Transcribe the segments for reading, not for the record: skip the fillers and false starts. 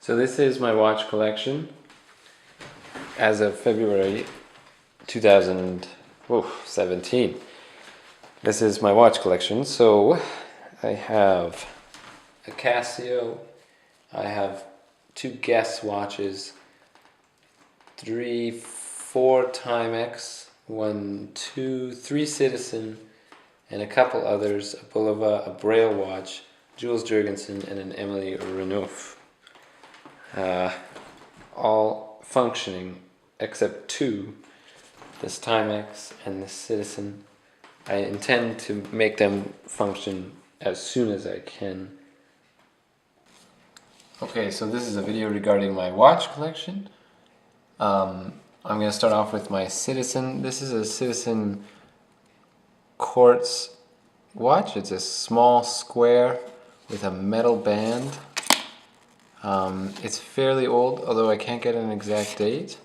So this is my watch collection as of February 2017. This is my watch collection. So I have a Casio, I have 2 Guess watches, 4 Timex, 3 Citizen, and a couple others, a Bulova, a Braille watch, Jules Jurgensen, and an Emile Renaud. All functioning except 2, this Timex and this Citizen. I intend to make them function as soon as I can. Okay, so this is a video regarding my watch collection. I'm going to start off with my Citizen. This is a Citizen quartz watch. It's a small square with a metal band. It's fairly old, although I can't get an exact date.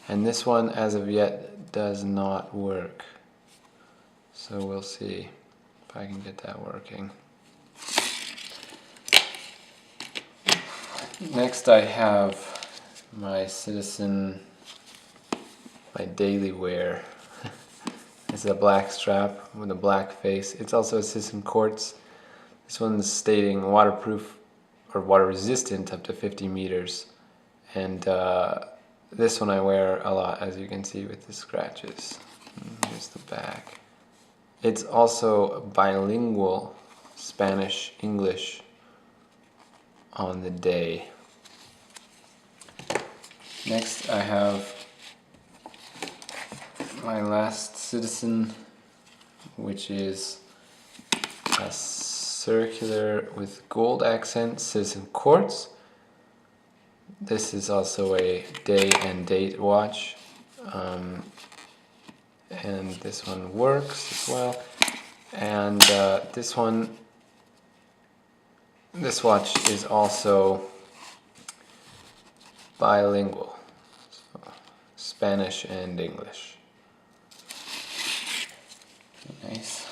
And this one, as of yet, does not work. So we'll see if I can get that working. Next I have my Citizen, my daily wear. It's a black strap with a black face. It's also a Citizen quartz. This one's stating waterproof or water resistant up to 50 meters. And this one I wear a lot, as you can see with the scratches. Here's the back. It's also bilingual, Spanish-English on the day. Next I have my last Citizen, which is a circular with gold accent Citizen quartz. This is also a day and date watch, and this one works as well. And this watch is also bilingual, so Spanish and English. Nice.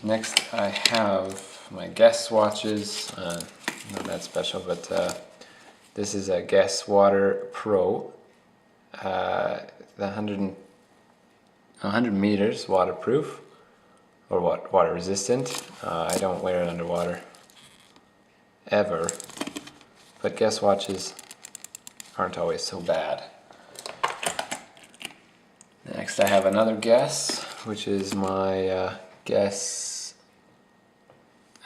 Next I have my Guess watches. Not that special, but this is a Guess waterpro. The 100 meters waterproof, or water resistant. I don't wear it underwater ever, but Guess watches aren't always so bad. Next I have another Guess, which is my Guess,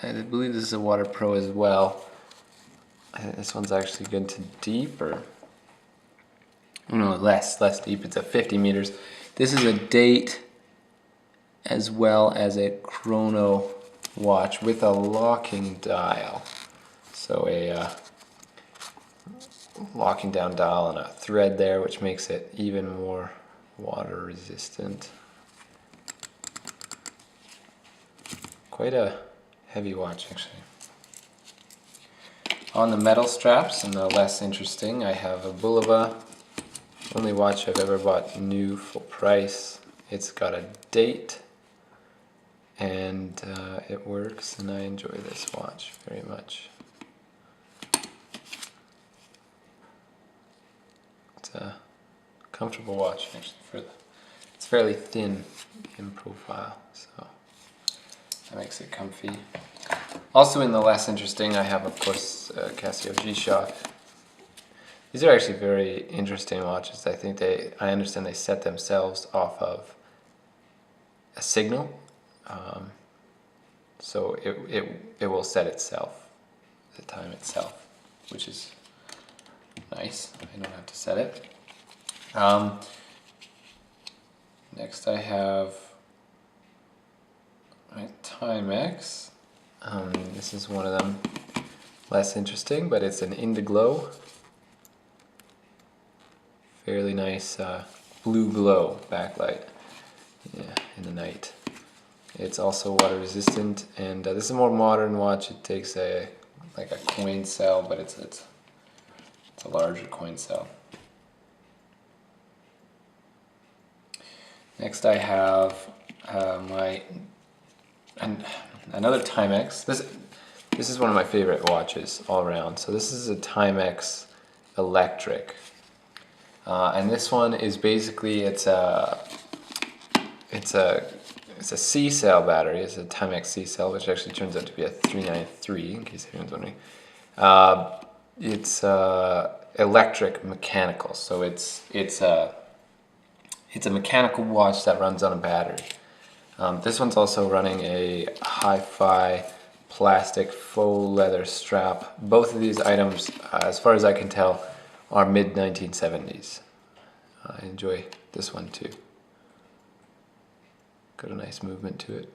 I believe this is a waterpro as well. This one's actually good to deep, or no, less deep. It's at 50 meters. This is a date as well as a chrono watch with a locking dial. So a locking down dial and a thread there, which makes it even more water resistant. Quite a heavy watch, actually. On the metal straps, and the less interesting, I have a Bulova, only watch I've ever bought new full price. It's got a date, and it works, and I enjoy this watch very much. It's a comfortable watch, actually. It's fairly thin in profile, so that makes it comfy. Also, in the less interesting, I have, of course, Casio G-shock. These are actually very interesting watches. I understand they set themselves off of a signal, so it will set itself, the time itself, which is nice. I don't have to set it. Next, I have my Timex. This is one of them, less interesting, but it's an indiglo. Fairly nice blue glow backlight, yeah, in the night. It's also water resistant, and this is a more modern watch. It takes like a coin cell, but it's a larger coin cell. Next I have another Timex. This is one of my favorite watches all around. So this is a Timex electric. And this one is basically, it's a C cell battery. It's a Timex C cell, which actually turns out to be a 393, in case anyone's wondering. It's electric mechanical, so it's a mechanical watch that runs on a battery. This one's also running a Hifi plastic faux leather strap. Both of these items, as far as I can tell, are mid-1970s. I enjoy this one too. Got a nice movement to it.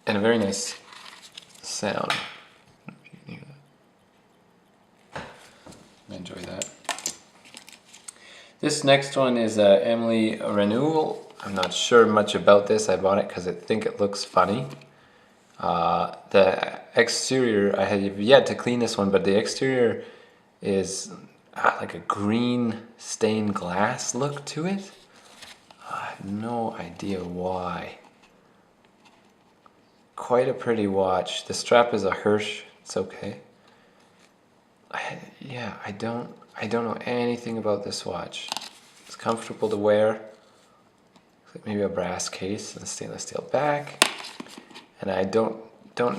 And a very nice sound. I don't know if you can hear that. I enjoy that. This next one is Emile Renaud. I'm not sure much about this. I bought it because I think it looks funny. The exterior, I have yet to clean this one, but the exterior is like a green stained glass look to it. I have no idea why. Quite a pretty watch. The strap is a Hirsch. It's okay. I don't know anything about this watch. It's comfortable to wear. Looks like maybe a brass case and a stainless steel back. And I don't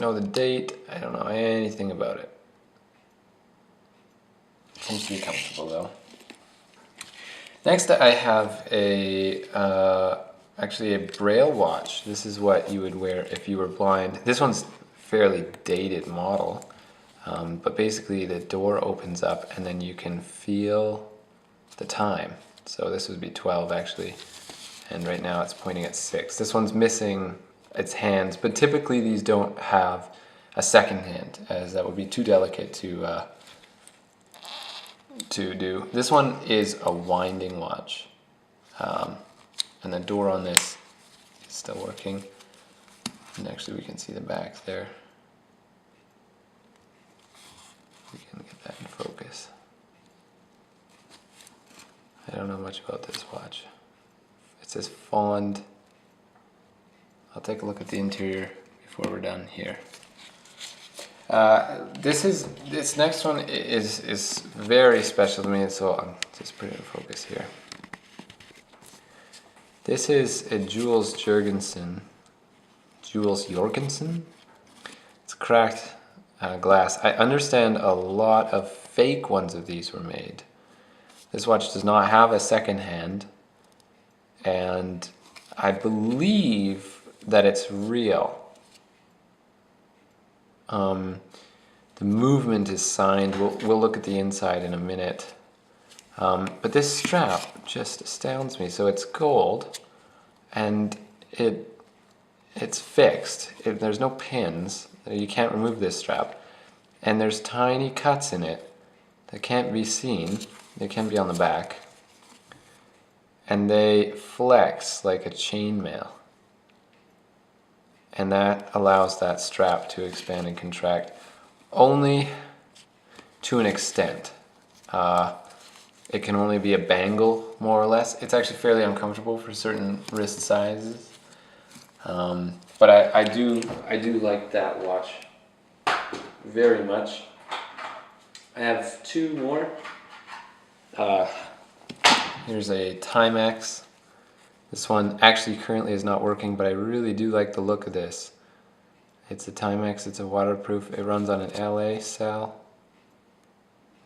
know the date. I don't know anything about it. Seems to be comfortable though. Next I have actually a Braille watch. This is what you would wear if you were blind. This one's fairly dated model, but basically the door opens up and then you can feel the time. So this would be 12 actually, and right now it's pointing at 6. This one's missing its hands, but typically these don't have a second hand, as that would be too delicate to do. This one is a winding watch, and the door on this is still working, and actually we can see the back there. We can get that in focus. I don't know much about this watch. It says Fond. I'll take a look at the interior before we're done here. This next one is very special to me, so I'll just put it in focus here. This is a Jules Jurgensen. It's cracked glass. I understand a lot of fake ones of these were made. This watch does not have a second hand, and I believe that it's real. The movement is signed. We'll look at the inside in a minute. But this strap just astounds me. So it's gold, and it's fixed. There's no pins. You can't remove this strap. And there's tiny cuts in it that can't be seen. They can be on the back. And they flex like a chainmail. And that allows that strap to expand and contract only to an extent. It can only be a bangle, more or less. It's actually fairly uncomfortable for certain wrist sizes. But I do like that watch very much. I have two more. Here's a Timex. This one actually currently is not working, but I really do like the look of this. It's a Timex, it's a waterproof, it runs on an LA cell.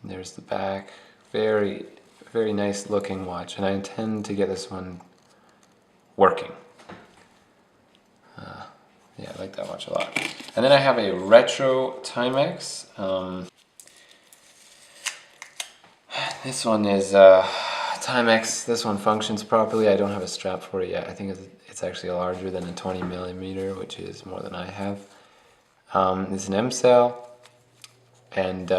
And there's the back. Very, very nice looking watch, and I intend to get this one working. Yeah, I like that watch a lot. And then I have a retro Timex. This one is Timex. This one functions properly. I don't have a strap for it yet. I think it's actually larger than a 20 millimeter, which is more than I have. It's an M cell, and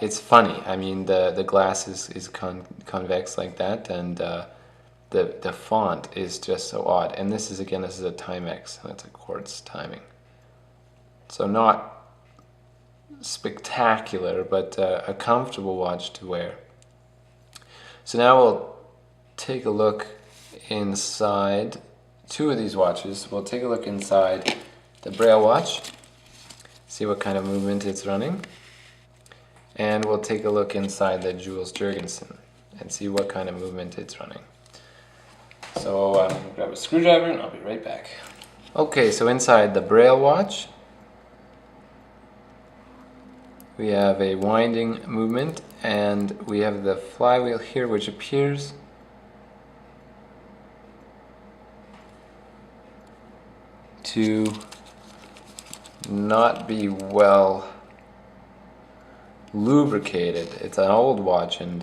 it's funny. I mean, the glass is convex like that, and the font is just so odd. And this is a Timex, and it's a quartz timing. So not spectacular, but a comfortable watch to wear. So now we'll take a look inside two of these watches. We'll take a look inside the Braille watch, see what kind of movement it's running. And we'll take a look inside the Jules Jurgensen and see what kind of movement it's running. So I'm going to grab a screwdriver and I'll be right back. Okay, so inside the Braille watch, we have a winding movement, and we have the flywheel here, which appears to not be well lubricated. It's an old watch and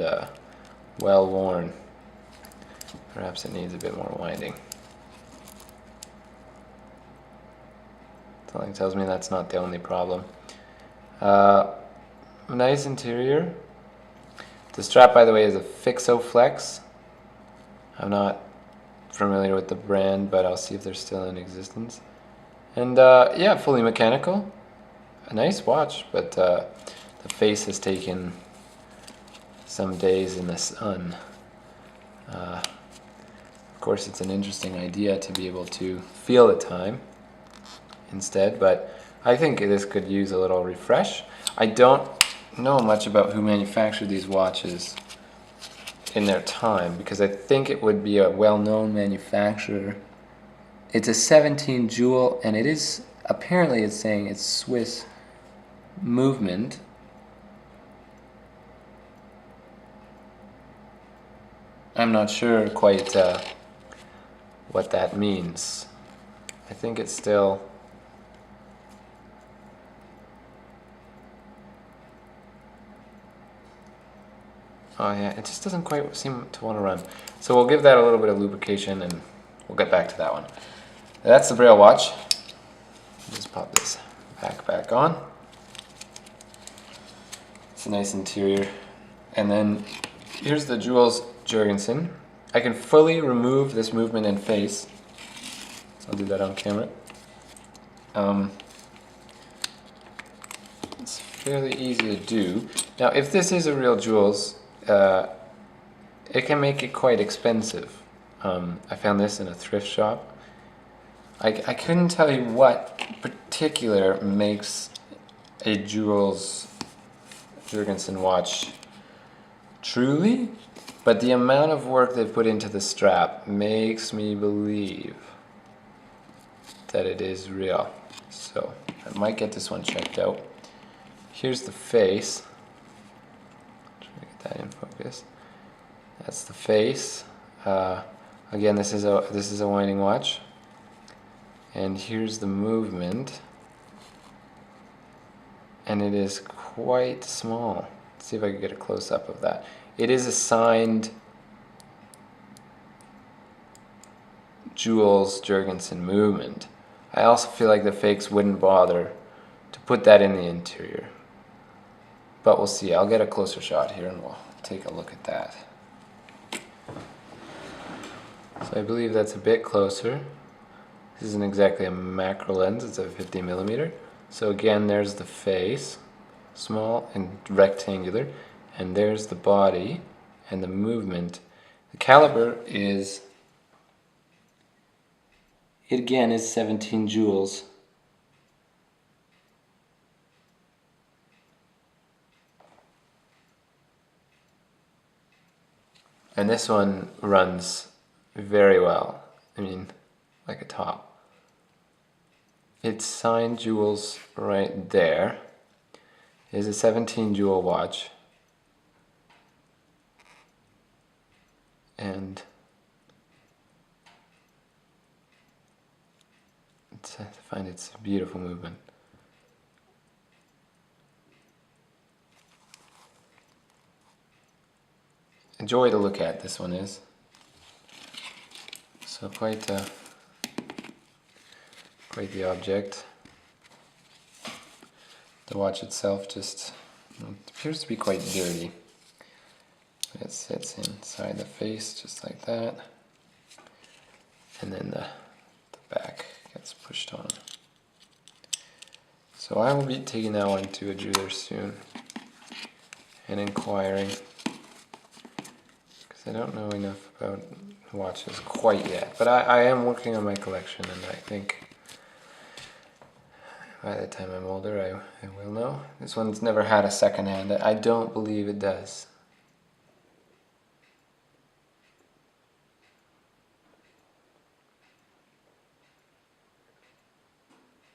well worn. Perhaps it needs a bit more winding. Something tells me that's not the only problem. Nice interior. The strap, by the way, is a fixo-flex. I'm not familiar with the brand, but I'll see if they're still in existence. And yeah, fully mechanical. A nice watch, but the face has taken some days in the sun. Of course, it's an interesting idea to be able to feel the time instead, but I think this could use a little refresh. I don't know much about who manufactured these watches in their time, because I think it would be a well-known manufacturer. It's a 17 jewel, and it is, apparently it's saying it's Swiss movement. I'm not sure quite what that means. I think it's still oh yeah, it just doesn't quite seem to want to run. So we'll give that a little bit of lubrication and we'll get back to that one. That's the Braille watch. Just pop this back on. It's a nice interior. And then here's the Jules Jurgensen. I can fully remove this movement and face. I'll do that on camera. It's fairly easy to do. Now, if this is a real Jules, it can make it quite expensive. I found this in a thrift shop. I couldn't tell you what particular makes a Jules Jurgensen watch truly, but the amount of work they've put into the strap makes me believe that it is real. So I might get this one checked out. Here's the face. Try to get that in focus. That's the face. Again, this is a winding watch. And here's the movement. And it is quite small. Let's see if I can get a close-up of that. It is a signed Jules Jurgensen movement. I also feel like the fakes wouldn't bother to put that in the interior. But we'll see. I'll get a closer shot here and we'll take a look at that. So I believe that's a bit closer. This isn't exactly a macro lens, it's a 50mm. So again, there's the face, small and rectangular, and there's the body and the movement. The caliber is, it again is 17 joules. And this one runs very well. I mean, like a top. It's signed Jules right there. It is a 17 jewel watch. And I find it's a beautiful movement. A joy to look at, this one is. So quite the object. The watch itself just appears to be quite dirty. It sits inside the face just like that, and then the back gets pushed on. So I will be taking that one to a jeweler soon and inquiring, because I don't know enough about watches quite yet. But I am working on my collection, and I think By the time I'm older, I will know. This one's never had a second hand. I don't believe it does.